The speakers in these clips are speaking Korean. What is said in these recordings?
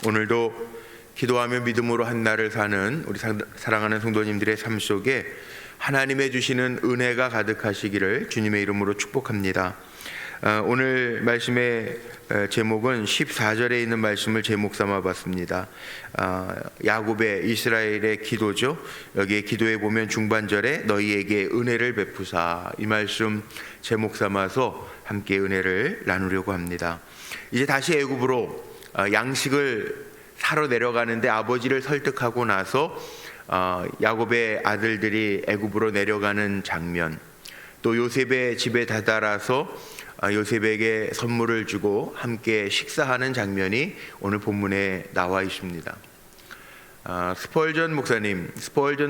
오늘도 기도하며 믿음으로 한 날을 사는 우리 사랑하는 성도님들의 삶 속에 하나님의 주시는 은혜가 가득하시기를 주님의 이름으로 축복합니다. 오늘 말씀의 제목은 14절에 있는 말씀을 제목 삼아 봤습니다. 야곱의 이스라엘의 기도죠. 여기에 기도에 보면 중반절에 너희에게 은혜를 베푸사, 이 말씀 제목 삼아서 함께 은혜를 나누려고 합니다. 이제 다시 애굽으로 양식을 사러 내려가는데 아버지를 설득하고 나서 야곱의 아들들이 애굽으로 내려가는 장면, 또 요셉의 집에 다다라서 요셉에게 선물을 주고 함께 식사하는 장면이 오늘 본문에 나와 있습니다. 스펄전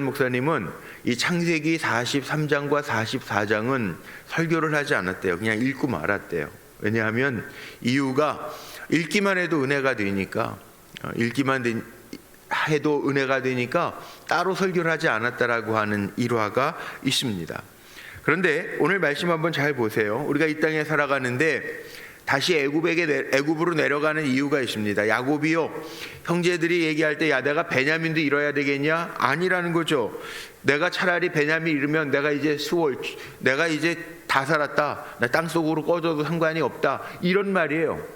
목사님은 이 창세기 43장과 44장은 설교를 하지 않았대요. 그냥 읽고 말았대요. 왜냐하면 이유가 읽기만 해도 은혜가 되니까, 해도 은혜가 되니까 따로 설교를 하지 않았다라고 하는 일화가 있습니다. 그런데 오늘 말씀 한번 잘 보세요. 우리가 이 땅에 살아가는데 다시 애굽으로 내려가는 이유가 있습니다. 야곱이요, 형제들이 얘기할 때 야, 내가 베냐민도 잃어야 되겠냐? 아니라는 거죠. 내가 차라리 베냐민 잃으면 내가 이제 내가 이제 다 살았다, 나 땅속으로 꺼져도 상관이 없다, 이런 말이에요.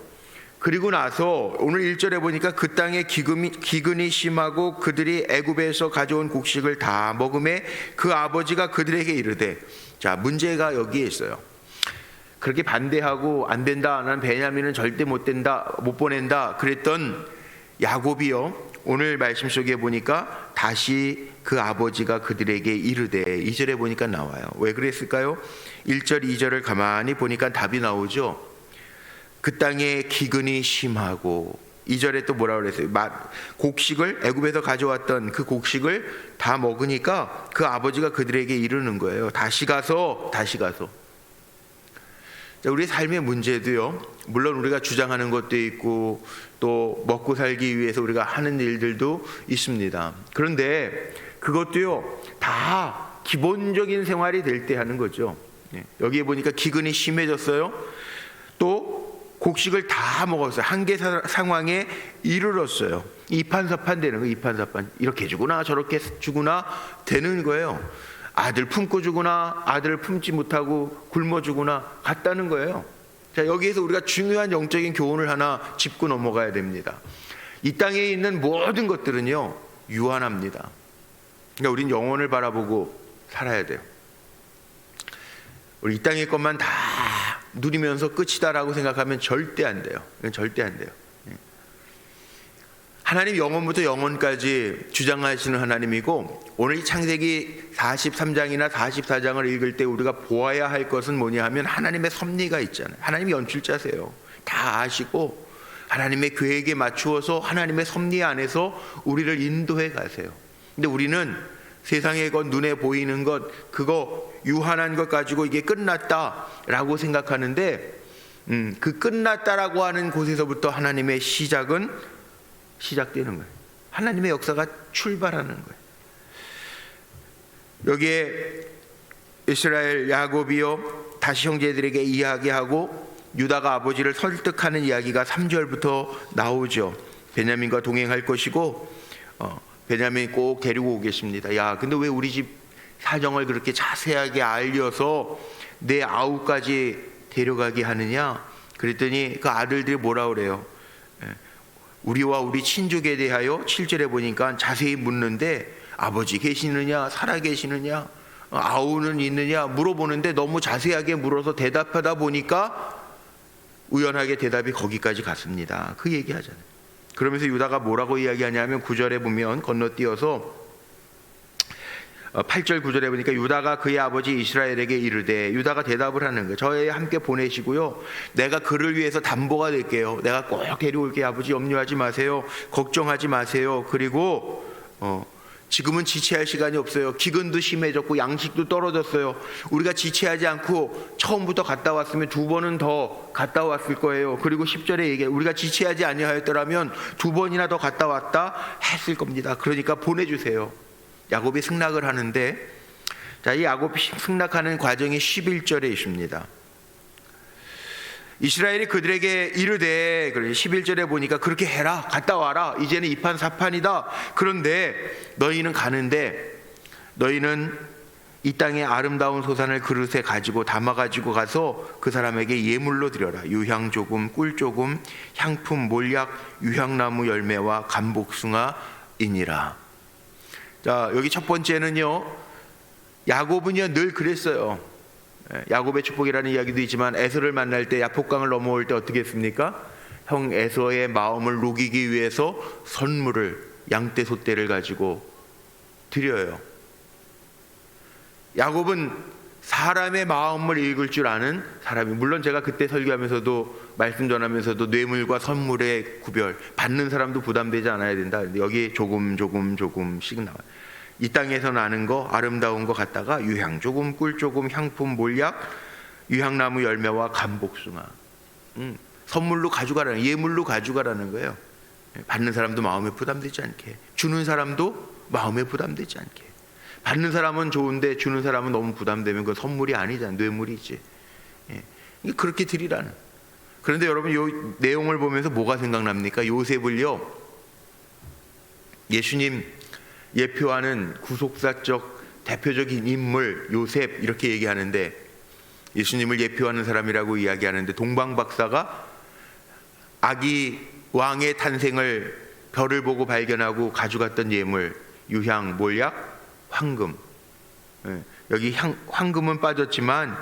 그리고 나서 오늘 1절에 보니까 그 땅에 기근이 심하고 그들이 애굽에서 가져온 곡식을 다 먹음에 그 아버지가 그들에게 이르되, 자, 문제가 여기에 있어요. 그렇게 반대하고 안 된다, 난 베냐민은 절대 못 보낸다 그랬던 야곱이요, 오늘 말씀 속에 보니까 다시 그 아버지가 그들에게 이르되, 2절에 보니까 나와요. 왜 그랬을까요? 1절 2절을 가만히 보니까 답이 나오죠. 그 땅에 기근이 심하고, 2절에 또 뭐라고 그랬어요? 곡식을, 애굽에서 가져왔던 그 곡식을 다 먹으니까 그 아버지가 그들에게 이르는 거예요. 다시 가서. 자, 우리 삶의 문제도요, 물론 우리가 주장하는 것도 있고 또 먹고 살기 위해서 우리가 하는 일들도 있습니다. 그런데 그것도요, 다 기본적인 생활이 될 때 하는 거죠. 여기에 보니까 기근이 심해졌어요. 또 곡식을 다 먹었어요. 한계 상황에 이르렀어요. 이판사판 되는 거예요. 이판사판. 이렇게 주구나 저렇게 주구나 되는 거예요. 아들 품고 주구나 아들을 품지 못하고 굶어 주구나 같다는 거예요. 자, 여기에서 우리가 중요한 영적인 교훈을 하나 짚고 넘어가야 됩니다. 이 땅에 있는 모든 것들은요, 유한합니다. 그러니까 우린 영혼을 바라보고 살아야 돼요. 우리 이 땅의 것만 다 누리면서 끝이다라고 생각하면 절대 안 돼요. 절대 안 돼요. 하나님 영원부터 영원까지 주장하시는 하나님이고, 오늘 이 창세기 43장이나 44장을 읽을 때 우리가 보아야 할 것은 뭐냐 하면 하나님의 섭리가 있잖아요. 하나님이 연출자세요. 다 아시고 하나님의 계획에 맞추어서 하나님의 섭리 안에서 우리를 인도해 가세요. 근데 우리는 세상의 것, 눈에 보이는 것, 그거 유한한 것 가지고 이게 끝났다라고 생각하는데, 그 끝났다라고 하는 곳에서부터 하나님의 시작은 시작되는 거예요. 하나님의 역사가 출발하는 거예요. 여기에 이스라엘 야곱이요, 다시 형제들에게 이야기하고 유다가 아버지를 설득하는 이야기가 3절부터 나오죠. 베냐민과 동행할 것이고 베냐민이 꼭 데리고 오겠습니다. 야, 근데 왜 우리 집 사정을 그렇게 자세하게 알려서 내 아우까지 데려가게 하느냐? 그랬더니 그 아들들이 뭐라 그래요? 우리와 우리 친족에 대하여 7절에 보니까 자세히 묻는데, 아버지 계시느냐, 살아 계시느냐, 아우는 있느냐 물어보는데 너무 자세하게 물어서 대답하다 보니까 우연하게 대답이 거기까지 갔습니다. 그 얘기 하잖아요. 그러면서 유다가 뭐라고 이야기하냐면 9절에 보면 건너뛰어서 8절 9절에 보니까 유다가 그의 아버지 이스라엘에게 이르되, 유다가 대답을 하는 거예요. 저희 함께 보내시고요, 내가 그를 위해서 담보가 될게요. 내가 꼭 데려올게요. 아버지 염려하지 마세요. 걱정하지 마세요. 그리고 지금은 지체할 시간이 없어요. 기근도 심해졌고 양식도 떨어졌어요. 우리가 지체하지 않고 처음부터 갔다 왔으면 2번은 더 갔다 왔을 거예요. 그리고 10절에 얘기해요. 우리가 지체하지 아니하였더라면 2번이나 더 갔다 왔다 했을 겁니다. 그러니까 보내주세요. 야곱이 승낙을 하는데, 자, 이 야곱이 승낙하는 과정이 11절에 있습니다. 이스라엘이 그들에게 이르되, 11절에 보니까 그렇게 해라, 갔다 와라, 이제는 이판사판이다. 그런데 너희는 가는데 너희는 이 땅의 아름다운 소산을 그릇에 가지고 담아가지고 가서 그 사람에게 예물로 드려라. 유향 조금, 꿀 조금, 향품, 몰약, 유향나무 열매와 감복숭아이니라. 자, 여기 첫 번째는요, 야곱은요 늘 그랬어요. 야곱의 축복이라는 이야기도 있지만 에서를 만날 때, 야복강을 넘어올 때 어떻게 했습니까? 형 에서의 마음을 녹이기 위해서 선물을, 양떼 소떼를 가지고 드려요. 야곱은 사람의 마음을 읽을 줄 아는 사람이, 물론 제가 그때 설교하면서도 말씀 전하면서도 뇌물과 선물의 구별, 받는 사람도 부담되지 않아야 된다. 여기 조금씩 나와요. 이 땅에서 나는 거, 아름다운 거 갖다가 유향 조금, 꿀 조금, 향품, 몰약, 유향나무 열매와 감복숭아, 선물로 가져가라는, 예물로 가져가라는 거예요. 받는 사람도 마음에 부담되지 않게, 주는 사람도 마음에 부담되지 않게. 받는 사람은 좋은데 주는 사람은 너무 부담되면 그건 선물이 아니잖아, 뇌물이지. 그렇게 드리라는. 그런데 여러분, 이 내용을 보면서 뭐가 생각납니까? 요셉을요, 예수님 예표하는 구속사적 대표적인 인물 요셉, 이렇게 얘기하는데, 예수님을 예표하는 사람이라고 이야기하는데, 동방박사가 아기 왕의 탄생을 별을 보고 발견하고 가져갔던 예물, 유향, 몰약, 황금. 여기 황금은 빠졌지만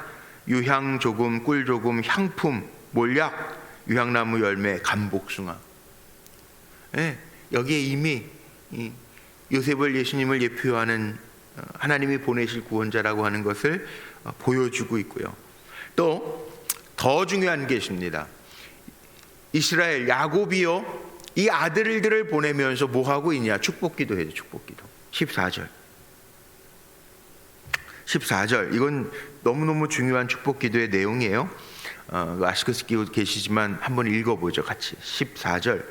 유향 조금, 꿀 조금, 향품, 몰약, 유향나무 열매, 감복숭아. 여기에 이미 요셉을, 예수님을 예표하는 하나님이 보내실 구원자라고 하는 것을 보여주고 있고요. 또 더 중요한 게 있습니다. 이스라엘 야곱이요, 이 아들들을 보내면서 뭐 하고 있냐? 축복기도 해요. 축복기도. 14절. 이건 너무너무 중요한 축복기도의 내용이에요. 아시고 계시지만 한번 읽어보죠, 같이. 14절.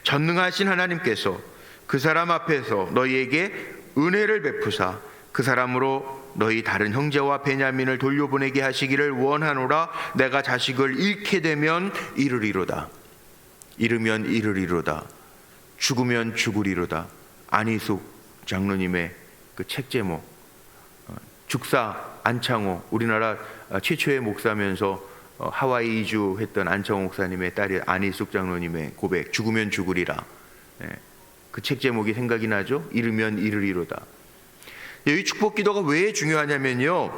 전능하신 하나님께서 그 사람 앞에서 너희에게 은혜를 베푸사 그 사람으로 너희 다른 형제와 베냐민을 돌려보내게 하시기를 원하노라. 내가 자식을 잃게 되면 잃으리로다. 잃으면 잃으리로다. 죽으면 죽으리로다. 안희숙 장로님의 그 책 제목, 죽사 안창호, 우리나라 최초의 목사면서 하와이 이주했던 안창호 목사님의 딸이 안희숙 장로님의 고백, 죽으면 죽으리라. 그 책 제목이 생각이 나죠? 잃으면 잃으리로다. 이 축복 기도가 왜 중요하냐면요,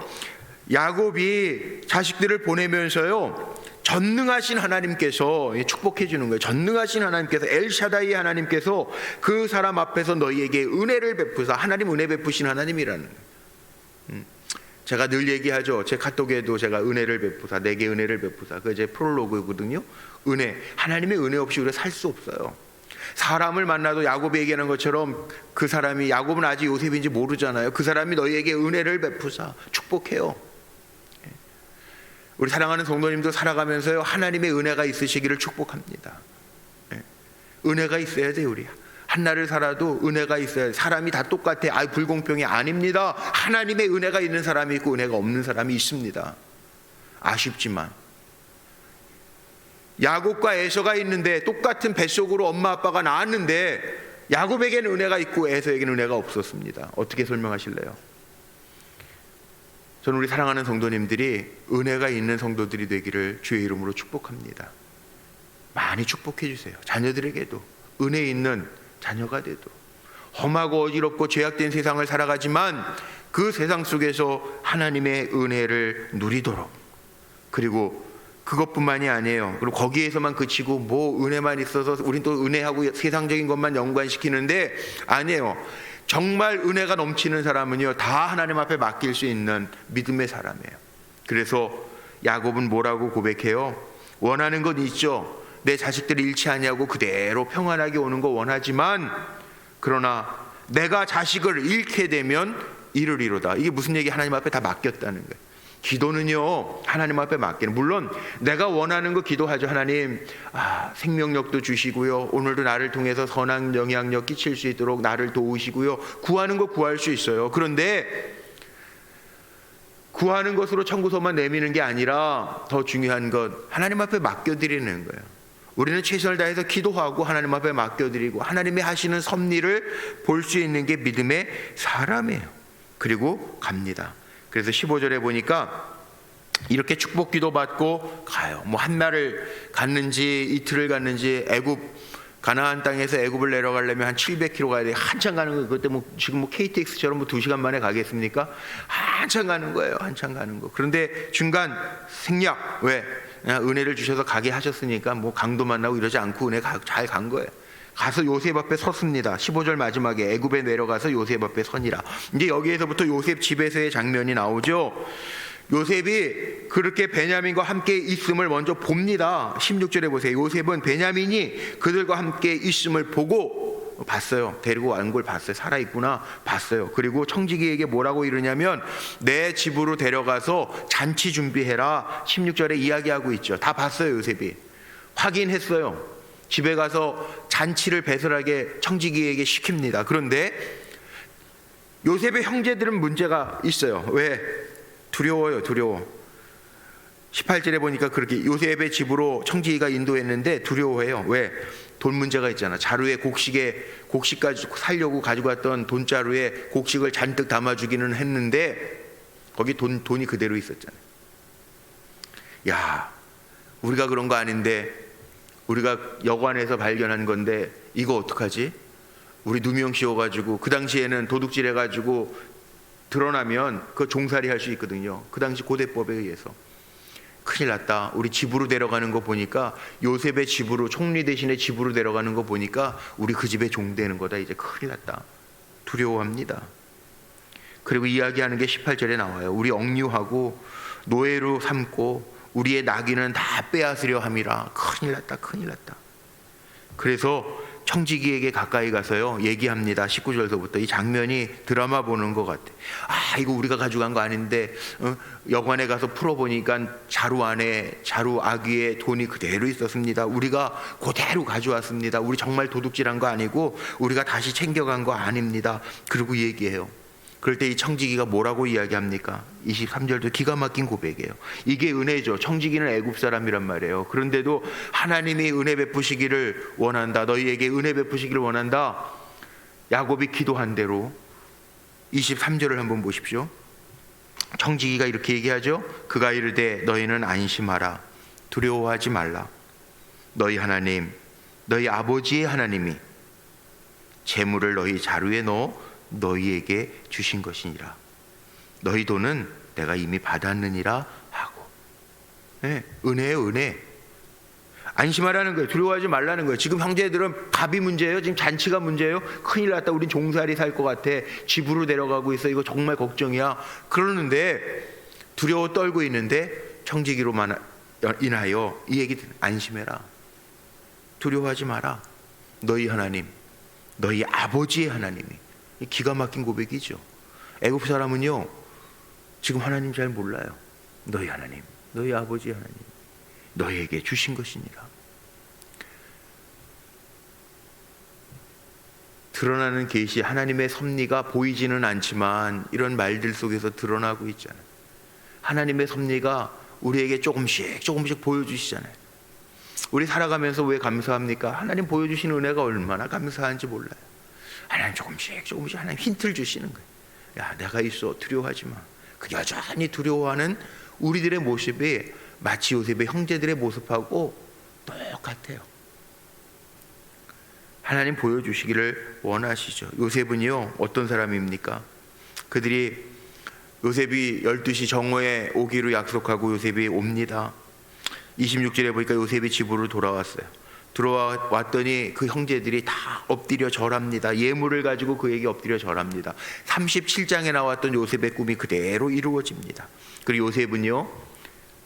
야곱이 자식들을 보내면서요, 전능하신 하나님께서 축복해 주는 거예요. 전능하신 하나님께서, 엘샤다이 하나님께서 그 사람 앞에서 너희에게 은혜를 베푸사, 하나님 은혜 베푸신 하나님이라는 거예요. 제가 늘 얘기하죠. 제 카톡에도 제가 은혜를 베푸사, 내게 은혜를 베푸사, 그게 제 프롤로그거든요. 은혜, 하나님의 은혜 없이 우리가 살 수 없어요. 사람을 만나도 야곱이 얘기하는 것처럼, 그 사람이, 야곱은 아직 요셉인지 모르잖아요. 그 사람이 너희에게 은혜를 베푸사, 축복해요. 우리 사랑하는 성도님도 살아가면서요, 하나님의 은혜가 있으시기를 축복합니다. 은혜가 있어야 돼요. 우리 한날을 살아도 은혜가 있어야 돼. 사람이 다 똑같아, 불공평이 아닙니다. 하나님의 은혜가 있는 사람이 있고 은혜가 없는 사람이 있습니다. 아쉽지만 야곱과 에서가 있는데, 똑같은 뱃속으로 엄마 아빠가 낳았는데 야곱에게는 은혜가 있고 에서에게는 은혜가 없었습니다. 어떻게 설명하실래요? 저는 우리 사랑하는 성도님들이 은혜가 있는 성도들이 되기를 주의 이름으로 축복합니다. 많이 축복해 주세요. 자녀들에게도 은혜 있는 자녀가 돼도. 험하고 어지럽고 죄악된 세상을 살아가지만 그 세상 속에서 하나님의 은혜를 누리도록, 그리고 그것뿐만이 아니에요. 그리고 거기에서만 그치고 뭐 은혜만 있어서 우린 또 은혜하고 세상적인 것만 연관시키는데 아니에요. 정말 은혜가 넘치는 사람은요, 다 하나님 앞에 맡길 수 있는 믿음의 사람이에요. 그래서 야곱은 뭐라고 고백해요? 원하는 건 있죠. 내 자식들이 잃지 아니하고 그대로 평안하게 오는 거 원하지만, 그러나 내가 자식을 잃게 되면 잃으리로다. 이게 무슨 얘기? 하나님 앞에 다 맡겼다는 거예요. 기도는요, 하나님 앞에 맡기는, 물론 내가 원하는 거 기도하죠. 하나님, 생명력도 주시고요, 오늘도 나를 통해서 선한 영향력 끼칠 수 있도록 나를 도우시고요, 구하는 거 구할 수 있어요. 그런데 구하는 것으로 청구서만 내미는 게 아니라 더 중요한 것, 하나님 앞에 맡겨드리는 거예요. 우리는 최선을 다해서 기도하고 하나님 앞에 맡겨드리고 하나님이 하시는 섭리를 볼 수 있는 게 믿음의 사람이에요. 그리고 갑니다. 그래서 15절에 보니까 이렇게 축복 기도 받고 가요. 뭐 한 날을 갔는지 이틀을 갔는지, 가나안 땅에서 애굽을 내려가려면 한 700km 가야 돼. 한참 가는 거예요. 그때 뭐 지금 뭐 KTX처럼 뭐 2시간 만에 가겠습니까? 한참 가는 거예요. 한참 가는 거. 그런데 중간 생략, 왜? 그냥 은혜를 주셔서 가게 하셨으니까 뭐 강도 만나고 이러지 않고 은혜 잘 간 거예요. 가서 요셉 앞에 섰습니다. 15절 마지막에 애굽에 내려가서 요셉 앞에 서니라. 이제 여기에서부터 요셉 집에서의 장면이 나오죠. 요셉이 그렇게 베냐민과 함께 있음을 먼저 봅니다. 16절에 보세요. 요셉은 베냐민이 그들과 함께 있음을 보고 봤어요. 데리고 온 걸 봤어요. 살아있구나 봤어요. 그리고 청지기에게 뭐라고 이러냐면 내 집으로 데려가서 잔치 준비해라. 16절에 이야기하고 있죠. 다 봤어요. 요셉이 확인했어요. 집에 가서 잔치를 배설하게 청지기에게 시킵니다. 그런데 요셉의 형제들은 문제가 있어요. 왜? 두려워요. 두려워. 18절에 보니까 그렇게 요셉의 집으로 청지기가 인도했는데 두려워해요. 왜? 돈 문제가 있잖아. 자루에 곡식까지 살려고 가지고 왔던 돈자루에 곡식을 잔뜩 담아주기는 했는데 거기 돈이 그대로 있었잖아요. 야, 우리가 그런 거 아닌데, 우리가 여관에서 발견한 건데 이거 어떡하지? 우리 누명 씌워가지고, 그 당시에는 도둑질 해가지고 드러나면 그 종살이 할 수 있거든요. 그 당시 고대법에 의해서. 큰일 났다. 우리 집으로 데려가는 거 보니까, 요셉의 집으로, 총리 대신에 집으로 데려가는 거 보니까 우리 그 집에 종되는 거다. 이제 큰일 났다. 두려워합니다. 그리고 이야기하는 게 18절에 나와요. 우리 억류하고 노예로 삼고 우리의 낙인은 다 빼앗으려 함이라. 큰일 났다. 큰일 났다. 그래서 청지기에게 가까이 가서요 얘기합니다. 19절서부터. 이 장면이 드라마 보는 것 같아. 아, 이거 우리가 가져간 거 아닌데, 여관에 가서 풀어보니까 자루 안에, 자루 아귀에 돈이 그대로 있었습니다. 우리가 그대로 가져왔습니다. 우리 정말 도둑질한 거 아니고 우리가 다시 챙겨간 거 아닙니다. 그리고 얘기해요. 그럴 때 이 청지기가 뭐라고 이야기합니까? 23절도 기가 막힌 고백이에요. 이게 은혜죠. 청지기는 애굽 사람이란 말이에요. 그런데도 하나님이 은혜 베푸시기를 원한다. 너희에게 은혜 베푸시기를 원한다. 야곱이 기도한 대로. 23절을 한번 보십시오. 청지기가 이렇게 얘기하죠. 그가 이르되 너희는 안심하라. 두려워하지 말라. 너희 하나님, 너희 아버지의 하나님이 재물을 너희 자루에 넣어 너희에게 주신 것이니라. 너희 돈은 내가 이미 받았느니라 하고. 네, 은혜예요. 은혜. 안심하라는 거예요. 두려워하지 말라는 거예요. 지금 형제들은 밥이 문제예요. 지금 잔치가 문제예요. 큰일 났다. 우린 종살이 살 것 같아. 집으로 데려가고 있어. 이거 정말 걱정이야. 그러는데 두려워 떨고 있는데 청지기로만 인하여 이 얘기 안심해라. 두려워하지 마라. 너희 하나님, 너희 아버지의 하나님이. 기가 막힌 고백이죠. 애굽 사람은요 지금 하나님 잘 몰라요. 너희 하나님, 너희 아버지 하나님, 너희에게 주신 것이니라. 드러나는 계시, 하나님의 섭리가 보이지는 않지만 이런 말들 속에서 드러나고 있잖아요. 하나님의 섭리가 우리에게 조금씩 보여주시잖아요. 우리 살아가면서 왜 감사합니까? 하나님 보여주신 은혜가 얼마나 감사한지 몰라요. 하나님 조금씩 하나님 힌트를 주시는 거예요. 야, 내가 있어. 두려워하지 마. 그 여전히 두려워하는 우리들의 모습이 마치 요셉의 형제들의 모습하고 똑같아요. 하나님 보여주시기를 원하시죠. 요셉은요 어떤 사람입니까? 그들이 요셉이 12시 정오에 오기로 약속하고 요셉이 옵니다. 26절에 보니까 요셉이 집으로 돌아왔어요. 들어왔더니 그 형제들이 다 엎드려 절합니다. 예물을 가지고 그에게 엎드려 절합니다. 37장에 나왔던 요셉의 꿈이 그대로 이루어집니다. 그리고 요셉은요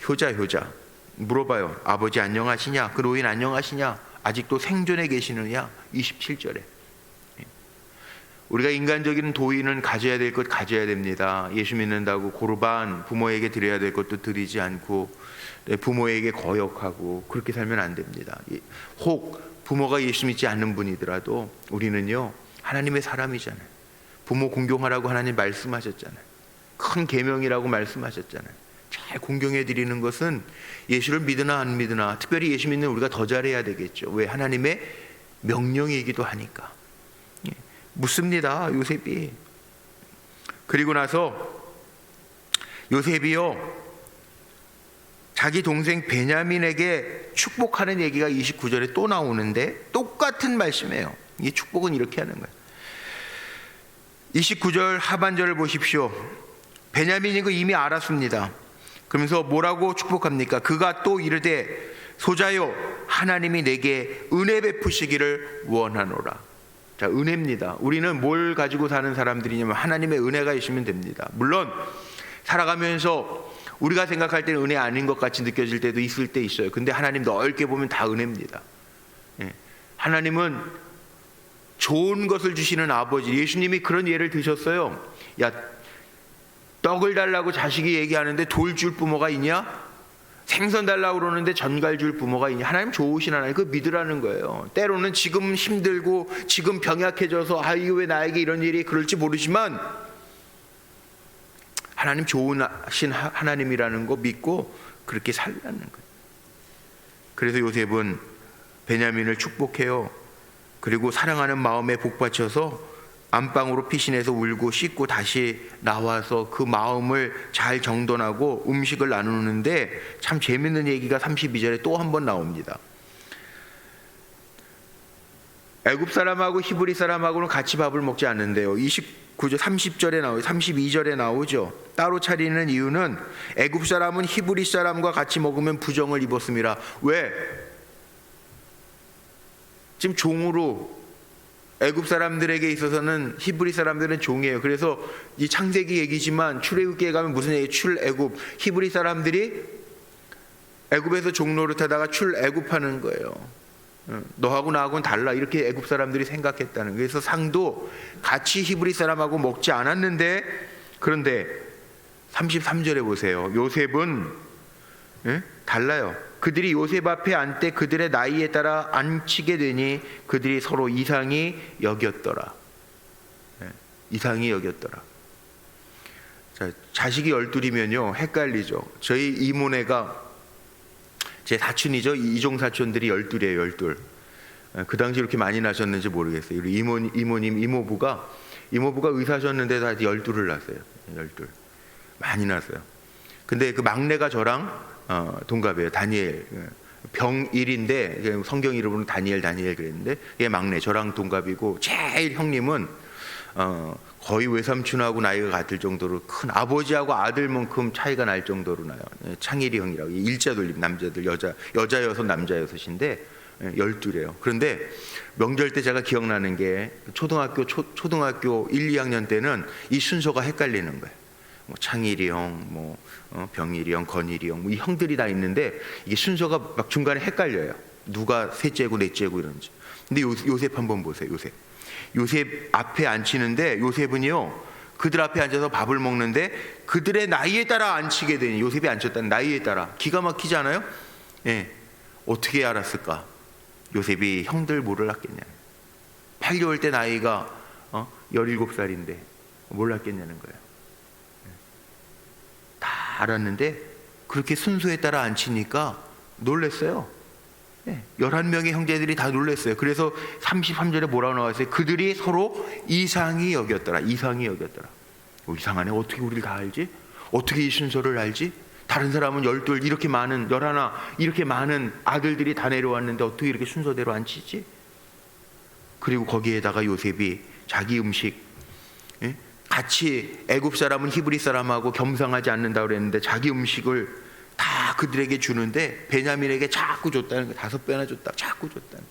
효자 물어봐요. 아버지 안녕하시냐? 그 노인 안녕하시냐? 아직도 생존해 계시느냐? 27절에. 우리가 인간적인 도의는 가져야 될 것 가져야 됩니다. 예수 믿는다고 고르반 부모에게 드려야 될 것도 드리지 않고 부모에게 거역하고 그렇게 살면 안 됩니다. 혹 부모가 예수 믿지 않는 분이더라도 우리는요 하나님의 사람이잖아요. 부모 공경하라고 하나님 말씀하셨잖아요. 큰 계명이라고 말씀하셨잖아요. 잘 공경해 드리는 것은 예수를 믿으나 안 믿으나, 특별히 예수 믿는 우리가 더 잘해야 되겠죠. 왜? 하나님의 명령이기도 하니까. 묻습니다, 요셉이. 그리고 나서 요셉이요, 자기 동생 베냐민에게 축복하는 얘기가 29절에 또 나오는데 똑같은 말씀이에요. 이 축복은 이렇게 하는 거예요. 29절 하반절을 보십시오. 베냐민이 그 이미 알았습니다. 그러면서 뭐라고 축복합니까? 그가 또 이르되 소자요, 하나님이 내게 은혜 베푸시기를 원하노라. 자, 은혜입니다. 우리는 뭘 가지고 사는 사람들이냐면 하나님의 은혜가 있으면 됩니다. 물론 살아가면서 우리가 생각할 때는 은혜 아닌 것 같이 느껴질 때도 있을 때 있어요. 근데 하나님 넓게 보면 다 은혜입니다. 하나님은 좋은 것을 주시는 아버지. 예수님이 그런 예를 드셨어요. 야, 떡을 달라고 자식이 얘기하는데 돌 줄 부모가 있냐? 생선 달라고 그러는데 전갈 줄 부모가 있냐? 하나님 좋으신 하나님, 그거 믿으라는 거예요. 때로는 지금 힘들고 지금 병약해져서 이거 왜 나에게 이런 일이 그럴지 모르지만 하나님 좋으신 하나님이라는 거 믿고 그렇게 살라는 거예요. 그래서 요셉은 베냐민을 축복해요. 그리고 사랑하는 마음에 복받쳐서 안방으로 피신해서 울고 씻고 다시 나와서 그 마음을 잘 정돈하고 음식을 나누는데 참 재밌는 얘기가 32절에 또 한 번 나옵니다. 애굽 사람하고 히브리 사람하고는 같이 밥을 먹지 않는데요. 29절 30절에 나오죠. 32절에 나오죠. 따로 차리는 이유는 애굽 사람은 히브리 사람과 같이 먹으면 부정을 입었습니다. 왜? 지금 종으로 애굽 사람들에게 있어서는 히브리 사람들은 종이에요. 그래서 이 창세기 얘기지만 출애굽기에 가면 무슨 얘기? 출애굽. 히브리 사람들이 애굽에서 종노릇하다가 출애굽하는 거예요. 너하고 나하고는 달라, 이렇게 애굽 사람들이 생각했다는 거예요. 그래서 상도 같이 히브리 사람하고 먹지 않았는데, 그런데 33절에 보세요. 요셉은 달라요. 그들이 요셉 앞에 앉되 그들의 나이에 따라 앉히게 되니 그들이 서로 이상히 여겼더라. 이상히 여겼더라. 자, 자식이 12이면요 헷갈리죠. 저희 이모네가 제 사촌이죠. 이종 사촌들이 12이에요. 12. 그 당시 이렇게 많이 나셨는지 모르겠어요. 우리 이모님, 이모부가 의사셨는데 다 12를 낳았어요. 12. 많이 낳았어요. 근데 그 막내가 저랑 동갑이에요. 다니엘. 병일인데 성경 이름으로는 다니엘 그랬는데 얘 막내, 저랑 동갑이고, 제일 형님은 거의 외삼촌하고 나이가 같을 정도로 큰, 아버지하고 아들만큼 차이가 날 정도로 나요. 창일이 형이라고. 일자 돌림, 남자들, 여자 여섯, 남자 여섯인데 12래요. 그런데 명절 때 제가 기억나는 게 초등학교 1, 2학년 때는 이 순서가 헷갈리는 거예요. 뭐 창일이 형, 병일이 형, 건일이 형, 이 형들이 다 있는데 이게 순서가 막 중간에 헷갈려요. 누가 셋째고 넷째고 이런지. 근데 요셉 한번 보세요. 요셉 앞에 앉히는데, 요셉은요 그들 앞에 앉아서 밥을 먹는데 그들의 나이에 따라 앉히게 되니, 요셉이 앉혔다는 나이에 따라. 기가 막히지 않아요? 예. 어떻게 알았을까? 요셉이 형들 몰랐겠냐. 8개월 때 나이가 17살인데 몰랐겠냐는 거예요. 다 알았는데 그렇게 순서에 따라 앉히니까 놀랬어요. 11명의 형제들이 다 놀랐어요. 그래서 33절에 뭐라고 나왔어요? 그들이 서로 이상히 여겼더라. 이상하네. 어떻게 우리를 다 알지? 어떻게 이 순서를 알지? 다른 사람은 12, 이렇게 많은 11, 이렇게 많은 아들들이 다 내려왔는데 어떻게 이렇게 순서대로 앉히지? 그리고 거기에다가 요셉이 자기 음식, 같이 애굽 사람은 히브리 사람하고 겸상하지 않는다고 그랬는데 자기 음식을 다 그들에게 주는데 베냐민에게 자꾸 줬다는 거예요. 5배나 줬다. 자꾸 줬다는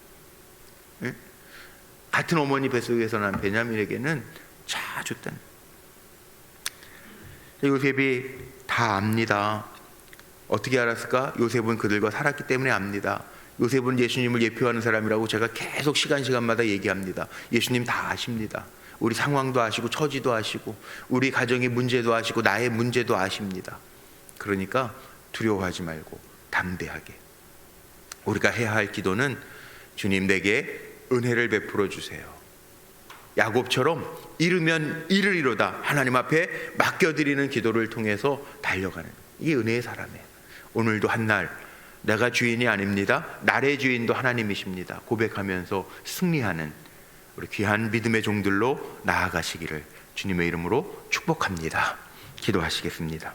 거예요. 같은 어머니 뱃속에서 난 베냐민에게는 자 줬다는 거예요. 요셉이 다 압니다. 어떻게 알았을까? 요셉은 그들과 살았기 때문에 압니다. 요셉은 예수님을 예표하는 사람이라고 제가 계속 시간마다 얘기합니다. 예수님 다 아십니다. 우리 상황도 아시고 처지도 아시고 우리 가정의 문제도 아시고 나의 문제도 아십니다. 그러니까 두려워하지 말고 담대하게 우리가 해야 할 기도는, 주님 내게 은혜를 베풀어 주세요. 야곱처럼 이르면 이르리로다 하나님 앞에 맡겨드리는 기도를 통해서 달려가는, 이게 은혜의 사람이에요. 오늘도 한날 내가 주인이 아닙니다, 나의 주인도 하나님이십니다 고백하면서 승리하는 우리 귀한 믿음의 종들로 나아가시기를 주님의 이름으로 축복합니다. 기도하시겠습니다.